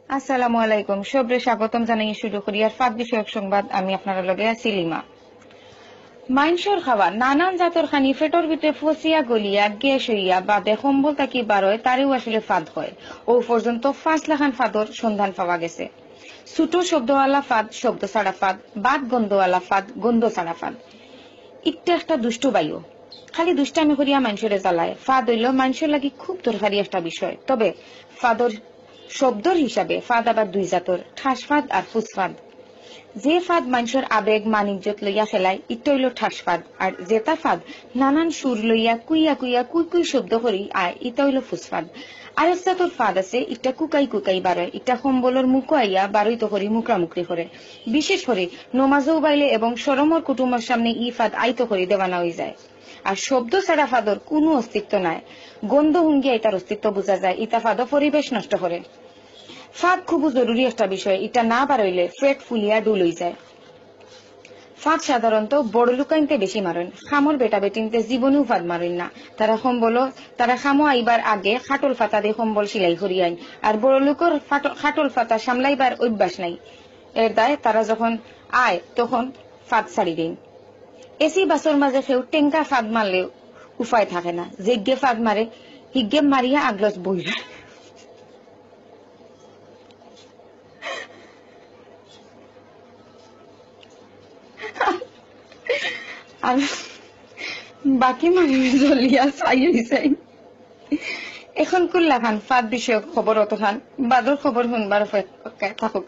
আসসালামু আলাইকুম, সবরে স্বাগতম জানাই শুরু করি আর ফাঁদ বিষয়ক সংবাদ। আমি আপনারা লগে আছি লিমা। মাইনসর খাওয়া নানান জাতর খানি ফেটর ভিতরে ফসিয়া গলিয়া গ্যাস হইয়া বা দেখম্বল তাকি বারোয় তারেও আসলে ফাঁদ হয়। ও পর্যন্ত 5 লাখান ফাঁদর সন্ধান পাওয়া গেছে। ছোট শব্দওয়ালা ফাঁদ, শব্দ ছাড়া ফাঁদ, বাদ গন্ধওয়ালা ফাঁদ, গন্ধ ছাড়া ফাঁদ। একটা দুষ্টু বায়ু খালি দুষ্টামি করিয়া মানুষের জ্বালায়। ফাঁদ হইল মানুষের লাগি খুব দরকারি একটা বিষয়। তবে ফাঁদর শব্দর হিসাবে ফাঁদ আবার দুই জাতর, ঠাস ফাঁদ আর ফুস ফাঁদ। যে ফাঁদ মানুষের আবেগ মানিজ্যত লইয়া খেলায় ইটা হইল ঠাস ফাঁদ, আর যেটা ফাঁদ নানান সুর লইয়া কুইয়া কুইয়া কুই কুই শব্দ করি আয় ইটা হইল ফুস ফাঁদ। আরেক জাতর ফাঁদ আছে, ইটা কুকাই কুকাই বারয়, ইটা সম্বলের মুখো আইয়া বারইত করি মুকরামুকরি করে। বিশেষ করে নমাজও বাইলে এবং সরমর কুটুমের সামনে ই ফাঁদ আইত করি দেওয়ানা হয়ে যায়। আর শব্দ ছাড়া ফাঁদর কোনো অস্তিত্ব নাই। গন্ধ হুঙ্গিয়া ইটার অস্তিত্ব বোঝা যায়। ইটা ফাঁদ পরিবেশ নষ্ট করে। ফাঁদ খুব জরুরি একটা বিষয়, এটা না বাড়ইলে পেট ফুলিয়া ডুল হয়ে যায়। ফাঁদ সাধারণত বড় লুকাইনতে বেশি মারেন, খামর বেটা বেটিনতে জীবনেও ফাঁদ মারেন না। তারা খামো আইবার আগে খাটল ফাতা দিয়ে কম্বল সিলাই করি আইন, আর বড় লোকের খাটল ফাতা সামলাইবার অভ্যাস নাই। এর দায় তারা যখন আয় তখন ফাঁদ ছাড়ি দেন। এসি বাসর মাঝে কেউ টেঙ্কা ফাঁদ মারলেও উপায় থাকে না, যেগে ফাঁদ মারে হিগে মারিয়া আগলস বইরা। আর বাকি মানুষ জ্বলিয়া ছাই হয়েছে। এখন কুল্লা খান ফাঁদ বিষয়ক খবর অত খান বাদর খবর শুনবার থাকুক।